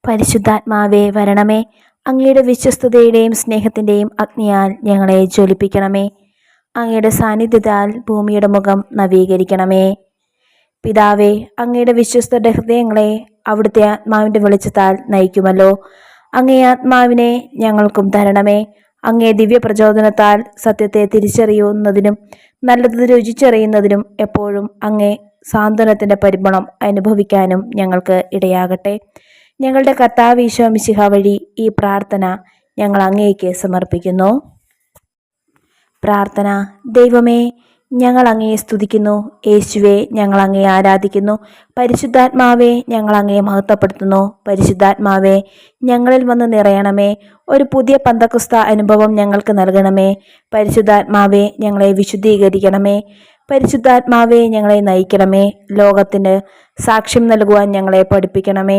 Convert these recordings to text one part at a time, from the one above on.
പരിശുദ്ധാത്മാവേ വരണമേ. അങ്ങയുടെ വിശ്വസ്തതയുടെയും സ്നേഹത്തിൻ്റെയും അഗ്നിയാൽ ഞങ്ങളെ ജ്വലിപ്പിക്കണമേ. അങ്ങയുടെ സാന്നിധ്യത്താൽ ഭൂമിയുടെ മുഖം നവീകരിക്കണമേ. പിതാവേ, അങ്ങയുടെ വിശ്വസ്തരുടെ ഹൃദയങ്ങളെ അവിടുത്തെ ആത്മാവിൻ്റെ വെളിച്ചത്താൽ നയിക്കുമല്ലോ. അങ്ങേ ആത്മാവിനെ ഞങ്ങൾക്കും തരണമേ. അങ്ങേ ദിവ്യ പ്രചോദനത്താൽ സത്യത്തെ തിരിച്ചറിയുന്നതിനും നല്ലത് രുചിച്ചറിയുന്നതിനും എപ്പോഴും അങ്ങേ സാന്ത്വനത്തിൻ്റെ പരിമളം അനുഭവിക്കാനും ഞങ്ങൾക്ക് ഇടയാകട്ടെ. ഞങ്ങളുടെ കർത്താവ് ഈശോ മിശിഹ വഴി ഈ പ്രാർത്ഥന ഞങ്ങൾ അങ്ങേക്ക് സമർപ്പിക്കുന്നു. പ്രാർത്ഥന. ദൈവമേ, ഞങ്ങൾ അങ്ങയെ സ്തുതിക്കുന്നു. യേശുവേ, ഞങ്ങൾ അങ്ങയെ ആരാധിക്കുന്നു. പരിശുദ്ധാത്മാവേ, ഞങ്ങൾ അങ്ങയെ മഹത്വപ്പെടുത്തുന്നു. പരിശുദ്ധാത്മാവേ, ഞങ്ങളിൽ വന്ന് നിറയണമേ. ഒരു പുതിയ പന്തക്കുസ്ത അനുഭവം ഞങ്ങൾക്ക് നൽകണമേ. പരിശുദ്ധാത്മാവേ, ഞങ്ങളെ വിശുദ്ധീകരിക്കണമേ. പരിശുദ്ധാത്മാവേ, ഞങ്ങളെ നയിക്കണമേ. ലോകത്തിന് സാക്ഷ്യം നൽകുവാൻ ഞങ്ങളെ പഠിപ്പിക്കണമേ.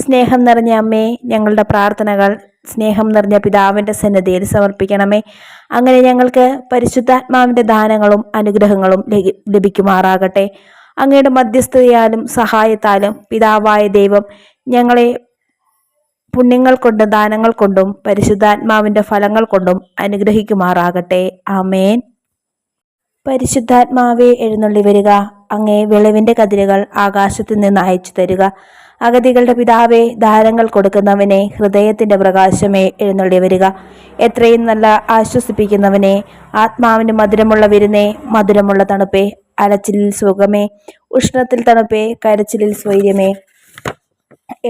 സ്നേഹം നിറഞ്ഞ അമ്മേ, ഞങ്ങളുടെ പ്രാർത്ഥനകൾ സ്നേഹം നിറഞ്ഞ പിതാവിൻ്റെ സന്നിധിയിൽ സമർപ്പിക്കണമേ. അങ്ങനെ ഞങ്ങൾക്ക് പരിശുദ്ധാത്മാവിൻ്റെ ദാനങ്ങളും അനുഗ്രഹങ്ങളും ലഭിക്കുമാറാകട്ടെ. അങ്ങയുടെ മധ്യസ്ഥതയാലും സഹായത്താലും പിതാവായ ദൈവം ഞങ്ങളെ പുണ്യങ്ങൾ കൊണ്ടും ദാനങ്ങൾ കൊണ്ടും പരിശുദ്ധാത്മാവിൻ്റെ ഫലങ്ങൾ കൊണ്ടും അനുഗ്രഹിക്കുമാറാകട്ടെ. ആമേൻ. പരിശുദ്ധാത്മാവേ, എഴുന്നള്ളി വരിക. അങ്ങേ വിളവിൻ്റെ കതിരുകൾ ആകാശത്തിൽ നിന്ന് അയച്ചു തരിക. അഗതികളുടെ പിതാവേ, ദാനങ്ങൾ കൊടുക്കുന്നവനെ, ഹൃദയത്തിൻ്റെ പ്രകാശമേ, എഴുന്നള്ളി വരിക. എത്രയും നല്ല ആശ്വസിപ്പിക്കുന്നവനെ, ആത്മാവിന് മധുരമുള്ള വിരുന്നേ, മധുരമുള്ള തണുപ്പേ, അലച്ചിലിൽ സുഖമേ, ഉഷ്ണത്തിൽ തണുപ്പേ, കരച്ചിലിൽ സ്വൈര്യമേ,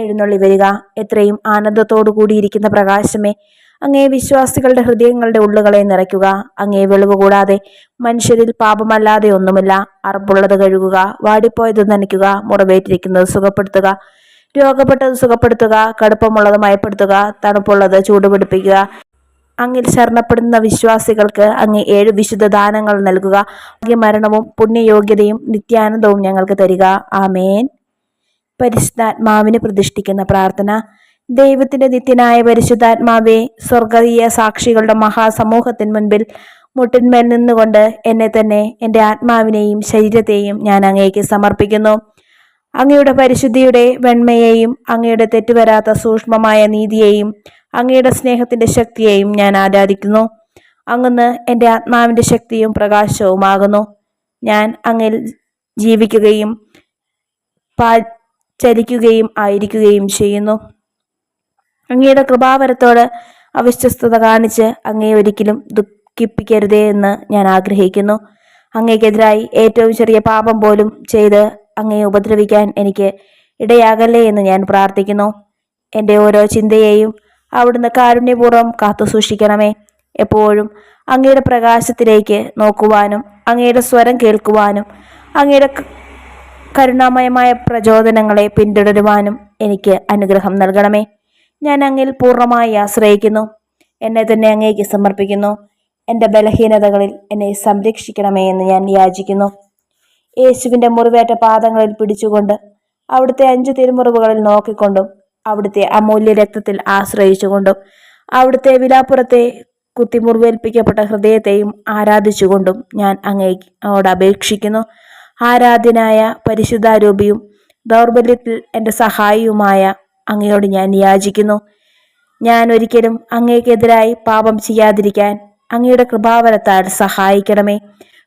എഴുന്നള്ളി വരിക. എത്രയും ആനന്ദത്തോടു കൂടിയിരിക്കുന്ന പ്രകാശമേ, അങ്ങേ വിശ്വാസികളുടെ ഹൃദയങ്ങളുടെ ഉള്ളുകളെ നിറയ്ക്കുക. അങ്ങേ വെളിവ് കൂടാതെ മനുഷ്യരിൽ പാപമല്ലാതെ ഒന്നുമില്ല. അറപ്പുള്ളത് കഴുകുക, വാടിപ്പോയത് നനയ്ക്കുക, മുറിവേറ്റിരിക്കുന്നത് സുഖപ്പെടുത്തുക, രോഗപ്പെട്ടത് സുഖപ്പെടുത്തുക, കടുപ്പമുള്ളത് മയപ്പെടുത്തുക, തണുപ്പുള്ളത് ചൂടുപിടിപ്പിക്കുക. അങ്ങിൽ ശരണപ്പെടുന്ന വിശ്വാസികൾക്ക് അങ്ങ് 7 വിശുദ്ധ ദാനങ്ങൾ നൽകുക. മരണവും പുണ്യയോഗ്യതയും നിത്യാനന്ദവും ഞങ്ങൾക്ക് തരിക. ആമേൻ. പരിശുദ്ധാത്മാവിനെ പ്രതിഷ്ഠിക്കുന്ന പ്രാർത്ഥന. ദൈവത്തിന്റെ നിത്യനായ പരിശുദ്ധാത്മാവേ, സ്വർഗീയ സാക്ഷികളുടെ മഹാസമൂഹത്തിന് മുൻപിൽ മുട്ടിന്മേൽ നിന്നുകൊണ്ട് എന്നെ തന്നെ, എൻ്റെ ആത്മാവിനെയും ശരീരത്തെയും ഞാൻ അങ്ങേക്ക് സമർപ്പിക്കുന്നു. അങ്ങയുടെ പരിശുദ്ധിയുടെ വെണ്മയെയും അങ്ങയുടെ തെറ്റുവരാത്ത സൂക്ഷ്മമായ നീതിയെയും അങ്ങയുടെ സ്നേഹത്തിന്റെ ശക്തിയെയും ഞാൻ ആരാധിക്കുന്നു. അങ്ങ് എൻ്റെ ആത്മാവിൻ്റെ ശക്തിയും പ്രകാശവുമാകുന്നു. ഞാൻ അങ്ങിൽ ജീവിക്കുകയും ചലിക്കുകയും ആയിരിക്കുകയും ചെയ്യുന്നു. അങ്ങയുടെ കൃപാവരത്തോട് അവിശ്വസ്തത കാണിച്ച് അങ്ങയെ ഒരിക്കലും ദുഃഖിപ്പിക്കരുതേ എന്ന് ഞാൻ ആഗ്രഹിക്കുന്നു. അങ്ങേക്കെതിരായി ഏറ്റവും ചെറിയ പാപം പോലും ചെയ്ത് അങ്ങയെ ഉപദ്രവിക്കാൻ എനിക്ക് ഇടയാകല്ലേ എന്ന് ഞാൻ പ്രാർത്ഥിക്കുന്നു. എൻ്റെ ഓരോ ചിന്തയെയും അവിടുന്ന് കാരുണ്യപൂർവ്വം കാത്തു സൂക്ഷിക്കണമേ. എപ്പോഴും അങ്ങയുടെ പ്രകാശത്തിലേക്ക് നോക്കുവാനും അങ്ങയുടെ സ്വരം കേൾക്കുവാനും അങ്ങയുടെ കരുണാമയമായ പ്രചോദനങ്ങളെ പിന്തുടരുവാനും എനിക്ക് അനുഗ്രഹം നൽകണമേ. ഞാൻ അങ്ങിൽ പൂർണ്ണമായി ആശ്രയിക്കുന്നു. എന്നെ തന്നെ അങ്ങേക്ക് സമർപ്പിക്കുന്നു. എൻ്റെ ബലഹീനതകളിൽ എന്നെ സംരക്ഷിക്കണമേ എന്ന് ഞാൻ യാചിക്കുന്നു. യേശുവിൻ്റെ മുറിവേറ്റ പാദങ്ങളിൽ പിടിച്ചുകൊണ്ട്, അവിടുത്തെ 5 തിരുമുറിവുകളിൽ നോക്കിക്കൊണ്ടും, അവിടുത്തെ അമൂല്യ രക്തത്തിൽ ആശ്രയിച്ചുകൊണ്ടും, അവിടുത്തെ വിലാപ്പുറത്തെ കുത്തിമുറിവേൽപ്പിക്കപ്പെട്ട ഹൃദയത്തെയും ആരാധിച്ചുകൊണ്ടും ഞാൻ അങ്ങയോട് അപേക്ഷിക്കുന്നു. ആരാധ്യനായ പരിശുദ്ധാരൂപിയും ദൗർബല്യത്തിൽ എൻ്റെ സഹായിയുമായ അങ്ങയോട് ഞാൻ യാചിക്കുന്നു. ഞാൻ ഒരിക്കലും അങ്ങേക്കെതിരായി പാപം ചെയ്യാതിരിക്കാൻ അങ്ങയുടെ കൃപാവരത്താൽ സഹായിക്കണമേ.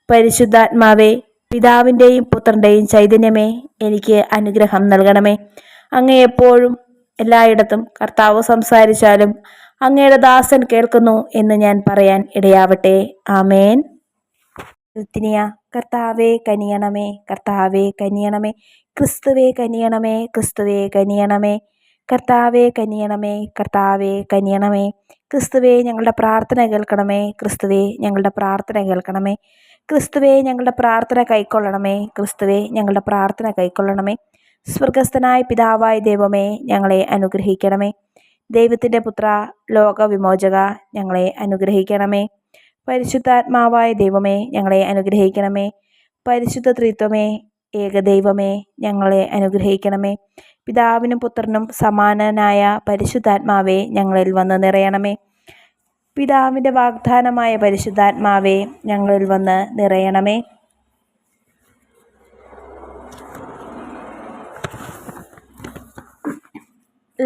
പരിശുദ്ധാത്മാവേ, പിതാവിൻ്റെയും പുത്രൻ്റെയും ചൈതന്യമേ, എനിക്ക് അനുഗ്രഹം നൽകണമേ. അങ്ങേ എപ്പോഴും എല്ലായിടത്തും കർത്താവ് സംസാരിച്ചാലും അങ്ങയുടെ ദാസൻ കേൾക്കുന്നു എന്ന് ഞാൻ പറയാൻ ഇടയാവട്ടെ. ആമേൻ. കർത്താവേ കനിയണമേ, കർത്താവേ കനിയണമേ, ക്രിസ്തുവേ കനിയണമേ, ക്രിസ്തുവേ കനിയണമേ, കർത്താവേ കനിയണമേ, കർത്താവേ കനിയണമേ, ക്രിസ്തുവേ ഞങ്ങളുടെ പ്രാർത്ഥന കേൾക്കണമേ, ക്രിസ്തുവേ ഞങ്ങളുടെ പ്രാർത്ഥന കേൾക്കണമേ, ക്രിസ്തുവേ ഞങ്ങളുടെ പ്രാർത്ഥന കൈക്കൊള്ളണമേ, ക്രിസ്തുവേ ഞങ്ങളുടെ പ്രാർത്ഥന കൈക്കൊള്ളണമേ. സ്വർഗസ്ഥനായ പിതാവായ ദൈവമേ, ഞങ്ങളെ അനുഗ്രഹിക്കണമേ. ദൈവത്തിൻ്റെ പുത്ര, ലോകവിമോചക, ഞങ്ങളെ അനുഗ്രഹിക്കണമേ. പരിശുദ്ധാത്മാവായ ദൈവമേ, ഞങ്ങളെ അനുഗ്രഹിക്കണമേ. പരിശുദ്ധ ത്രിത്വമേ, ഏകദൈവമേ, ഞങ്ങളെ അനുഗ്രഹിക്കണമേ. പിതാവിനും പുത്രനും സമാനനായ പരിശുദ്ധാത്മാവേ, ഞങ്ങളിൽ വന്ന് നിറയണമേ. പിതാവിൻ്റെ വാഗ്ദാനമായ പരിശുദ്ധാത്മാവേ, ഞങ്ങളിൽ വന്ന് നിറയണമേ.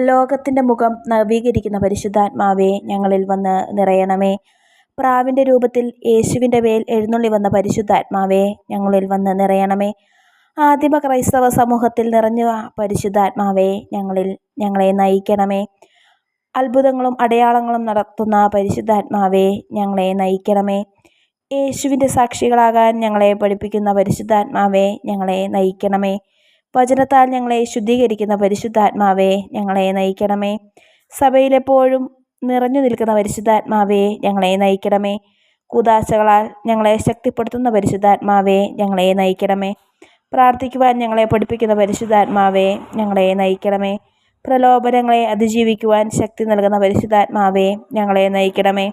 ലോകത്തിൻ്റെ മുഖം നവീകരിക്കുന്ന പരിശുദ്ധാത്മാവേ, ഞങ്ങളിൽ വന്ന് നിറയണമേ. പ്രാവിൻ്റെ രൂപത്തിൽ യേശുവിൻ്റെ മേൽ എഴുന്നള്ളി വന്ന പരിശുദ്ധാത്മാവേ, ഞങ്ങളിൽ വന്ന് നിറയണമേ. ആദിമ ക്രൈസ്തവ സമൂഹത്തിൽ നിറഞ്ഞ പരിശുദ്ധാത്മാവേ, ഞങ്ങളെ നയിക്കണമേ. അത്ഭുതങ്ങളും അടയാളങ്ങളും നടത്തുന്ന പരിശുദ്ധാത്മാവേ, ഞങ്ങളെ നയിക്കണമേ. യേശുവിൻ്റെ സാക്ഷികളാകാൻ ഞങ്ങളെ പഠിപ്പിക്കുന്ന പരിശുദ്ധാത്മാവേ, ഞങ്ങളെ നയിക്കണമേ. വചനത്താൽ ഞങ്ങളെ ശുദ്ധീകരിക്കുന്ന പരിശുദ്ധാത്മാവേ, ഞങ്ങളെ നയിക്കണമേ. സഭയിലെപ്പോഴും നിറഞ്ഞു നിൽക്കുന്ന പരിശുദ്ധാത്മാവേ, ഞങ്ങളെ നയിക്കണമേ. കൂദാശകളാൽ ഞങ്ങളെ ശക്തിപ്പെടുത്തുന്ന പരിശുദ്ധാത്മാവേ, ഞങ്ങളെ നയിക്കണമേ. പ്രാർത്ഥിക്കുവാൻ ഞങ്ങളെ പഠിപ്പിക്കുന്ന പരിശുദ്ധാത്മാവേ, ഞങ്ങളെ നയിക്കണമേ. പ്രലോഭനങ്ങളെ അതിജീവിക്കുവാൻ ശക്തി നൽകുന്ന പരിശുദ്ധാത്മാവേ, ഞങ്ങളെ നയിക്കണമേ.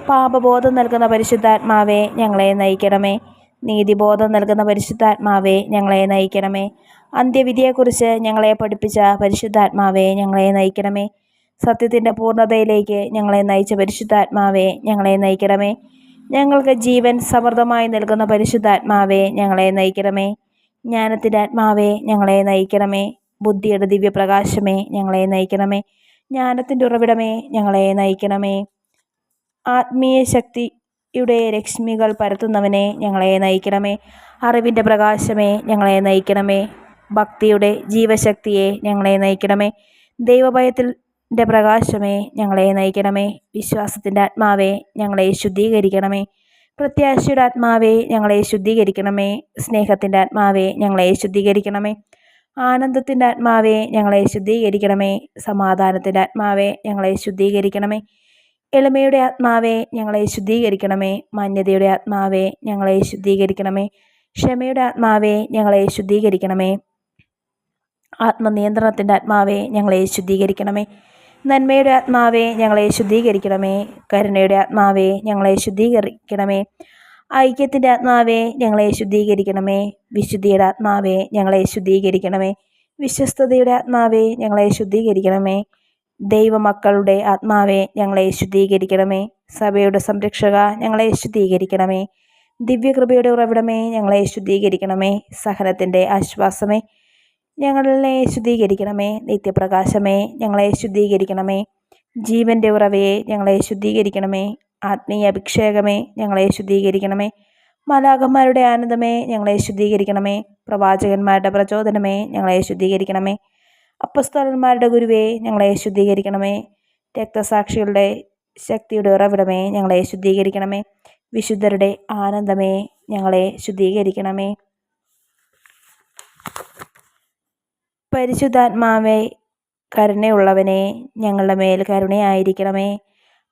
പാപബോധം നൽകുന്ന പരിശുദ്ധാത്മാവേ, ഞങ്ങളെ നയിക്കണമേ. നീതിബോധം നൽകുന്ന പരിശുദ്ധാത്മാവേ, ഞങ്ങളെ നയിക്കണമേ. അന്ത്യവിധിയെക്കുറിച്ച് ഞങ്ങളെ പഠിപ്പിച്ച പരിശുദ്ധാത്മാവേ, ഞങ്ങളെ നയിക്കണമേ. സത്യത്തിൻ്റെ പൂർണ്ണതയിലേക്ക് ഞങ്ങളെ നയിച്ച പരിശുദ്ധാത്മാവേ, ഞങ്ങളെ നയിക്കണമേ. ഞങ്ങൾക്ക് ജീവൻ സമൃദ്ധമായി നൽകുന്ന പരിശുദ്ധാത്മാവേ, ഞങ്ങളെ നയിക്കണമേ. ജ്ഞാനത്തിൻ്റെ ആത്മാവേ, ഞങ്ങളെ നയിക്കണമേ. ബുദ്ധിയുടെ ദിവ്യപ്രകാശമേ, ഞങ്ങളെ നയിക്കണമേ. ജ്ഞാനത്തിൻ്റെ ഉറവിടമേ, ഞങ്ങളെ നയിക്കണമേ. ആത്മീയ ശക്തിയുടെ രശ്മികൾ പരത്തുന്നവനെ, ഞങ്ങളെ നയിക്കണമേ. അറിവിൻ്റെ പ്രകാശമേ, ഞങ്ങളെ നയിക്കണമേ. ഭക്തിയുടെ ജീവശക്തിയെ, ഞങ്ങളെ നയിക്കണമേ. ദൈവഭയത്തിൻ്റെ പ്രകാശമേ, ഞങ്ങളെ നയിക്കണമേ. വിശ്വാസത്തിൻ്റെ ആത്മാവേ, ഞങ്ങളെ ശുദ്ധീകരിക്കണമേ. പ്രത്യാശയുടെ ആത്മാവേ, ഞങ്ങളെ ശുദ്ധീകരിക്കണമേ. സ്നേഹത്തിൻ്റെ ആത്മാവേ, ഞങ്ങളെ ശുദ്ധീകരിക്കണമേ. ആനന്ദത്തിൻ്റെ ആത്മാവേ, ഞങ്ങളെ ശുദ്ധീകരിക്കണമേ. സമാധാനത്തിൻ്റെ ആത്മാവേ, ഞങ്ങളെ ശുദ്ധീകരിക്കണമേ. എളിമയുടെ ആത്മാവേ, ഞങ്ങളെ ശുദ്ധീകരിക്കണമേ. മാന്യതയുടെ ആത്മാവേ, ഞങ്ങളെ ശുദ്ധീകരിക്കണമേ. ക്ഷമയുടെ ആത്മാവേ, ഞങ്ങളെ ശുദ്ധീകരിക്കണമേ. ആത്മനിയന്ത്രണത്തിൻ്റെ ആത്മാവേ, ഞങ്ങളെ ശുദ്ധീകരിക്കണമേ. നന്മയുടെ ആത്മാവേ, ഞങ്ങളെ ശുദ്ധീകരിക്കണമേ. കരുണയുടെ ആത്മാവേ, ഞങ്ങളെ ശുദ്ധീകരിക്കണമേ. ഐക്യത്തിൻ്റെ ആത്മാവേ, ഞങ്ങളെ ശുദ്ധീകരിക്കണമേ. വിശുദ്ധിയുടെ ആത്മാവേ, ഞങ്ങളെ ശുദ്ധീകരിക്കണമേ. വിശ്വസ്തതയുടെ ആത്മാവേ, ഞങ്ങളെ ശുദ്ധീകരിക്കണമേ. ദൈവമക്കളുടെ ആത്മാവേ, ഞങ്ങളെ ശുദ്ധീകരിക്കണമേ. സഭയുടെ സംരക്ഷക, ഞങ്ങളെ ശുദ്ധീകരിക്കണമേ. ദിവ്യകൃപയുടെ ഉറവിടമേ, ഞങ്ങളെ ശുദ്ധീകരിക്കണമേ. സഹനത്തിൻ്റെ ആശ്വാസമേ, ഞങ്ങളെ ശുദ്ധീകരിക്കണമേ. നിത്യപ്രകാശമേ, ഞങ്ങളെ ശുദ്ധീകരിക്കണമേ. ജീവൻ്റെ ഉറവയെ, ഞങ്ങളെ ശുദ്ധീകരിക്കണമേ. ആത്മീയ അഭിഷേകമേ, ഞങ്ങളെ ശുദ്ധീകരിക്കണമേ. മാലാഖമാരുടെ ആനന്ദമേ, ഞങ്ങളെ ശുദ്ധീകരിക്കണമേ. പ്രവാചകന്മാരുടെ പ്രചോദനമേ, ഞങ്ങളെ ശുദ്ധീകരിക്കണമേ. അപ്പസ്തലന്മാരുടെ ഗുരുവേ, ഞങ്ങളെ ശുദ്ധീകരിക്കണമേ. രക്തസാക്ഷികളുടെ ശക്തിയുടെ ഉറവിടമേ, ഞങ്ങളെ ശുദ്ധീകരിക്കണമേ. വിശുദ്ധരുടെ ആനന്ദമേ, ഞങ്ങളെ ശുദ്ധീകരിക്കണമേ. പരിശുദ്ധാത്മാവേ, കരുണയുള്ളവനെ, ഞങ്ങളുടെ മേൽ കരുണയായിരിക്കണമേ.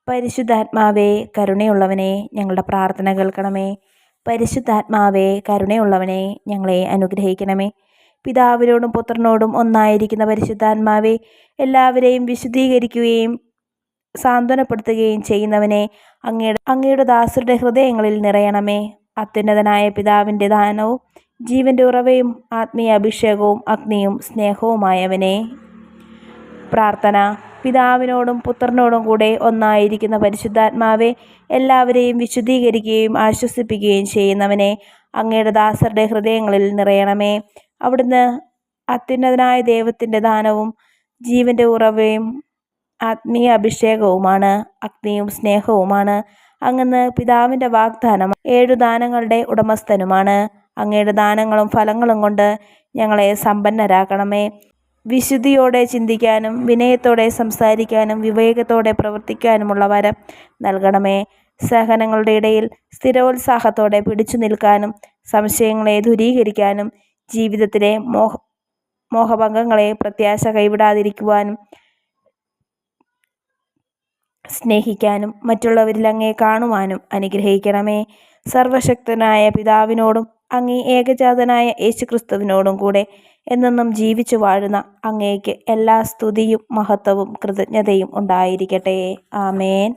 പരിശുദ്ധാത്മാവേ, കരുണയുള്ളവനെ, ഞങ്ങളുടെ പ്രാർത്ഥന കേൾക്കണമേ. പരിശുദ്ധാത്മാവേ, കരുണയുള്ളവനെ, ഞങ്ങളെ അനുഗ്രഹിക്കണമേ. പിതാവിനോടും പുത്രനോടും ഒന്നായിരിക്കുന്ന പരിശുദ്ധാത്മാവേ, എല്ലാവരെയും വിശുദ്ധീകരിക്കുകയും സാന്ത്വനപ്പെടുത്തുകയും ചെയ്യുന്നവനെ, അങ്ങയുടെ ദാസരുടെ ഹൃദയങ്ങളിൽ നിറയണമേ. അത്യുന്നതനായ പിതാവിൻ്റെ ദാനവും ജീവൻ്റെ ഉറവയും ആത്മീയ അഭിഷേകവും അഗ്നിയും സ്നേഹവുമായവനെ. പ്രാർത്ഥന. പിതാവിനോടും പുത്രനോടും കൂടെ ഒന്നായിരിക്കുന്ന പരിശുദ്ധാത്മാവെ, എല്ലാവരെയും വിശുദ്ധീകരിക്കുകയും ആശ്വസിപ്പിക്കുകയും ചെയ്യുന്നവനെ, അങ്ങയുടെ ദാസരുടെ ഹൃദയങ്ങളിൽ നിറയണമേ. അവിടുന്ന് അത്യുന്നതനായ ദൈവത്തിൻ്റെ ദാനവും ജീവൻ്റെ ഉറവയും ആത്മീയ അഭിഷേകവുമാണ്, അഗ്നിയും സ്നേഹവുമാണ്. അങ്ങ് പിതാവിൻ്റെ വാഗ്ദാനം 7 ദാനങ്ങളുടെ ഉടമസ്ഥനുമാണ്. അങ്ങയുടെ ദാനങ്ങളും ഫലങ്ങളും കൊണ്ട് ഞങ്ങളെ സമ്പന്നരാക്കണമേ. വിശുദ്ധിയോടെ ചിന്തിക്കാനും വിനയത്തോടെ സംസാരിക്കാനും വിവേകത്തോടെ പ്രവർത്തിക്കാനുമുള്ള വരം നൽകണമേ. സഹനങ്ങളുടെ ഇടയിൽ സ്ഥിരോത്സാഹത്തോടെ പിടിച്ചു നിൽക്കാനും സംശയങ്ങളെ ദൂരീകരിക്കാനും ജീവിതത്തിലെ മോഹഭംഗങ്ങളെ പ്രത്യാശ കൈവിടാതിരിക്കുവാനും സ്നേഹിക്കാനും മറ്റുള്ളവരിൽ അങ്ങേ കാണുവാനും അനുഗ്രഹിക്കണമേ. സർവശക്തനായ പിതാവിനോടും അങ്ങേ ഏകജാതനായ യേശുക്രിസ്തുവിനോടും കൂടെ എന്നെന്നും ജീവിച്ചു വാഴുന്ന അങ്ങേക്ക് എല്ലാ സ്തുതിയും മഹത്വവും കൃതജ്ഞതയും ഉണ്ടായിരിക്കട്ടെ. ആമേൻ.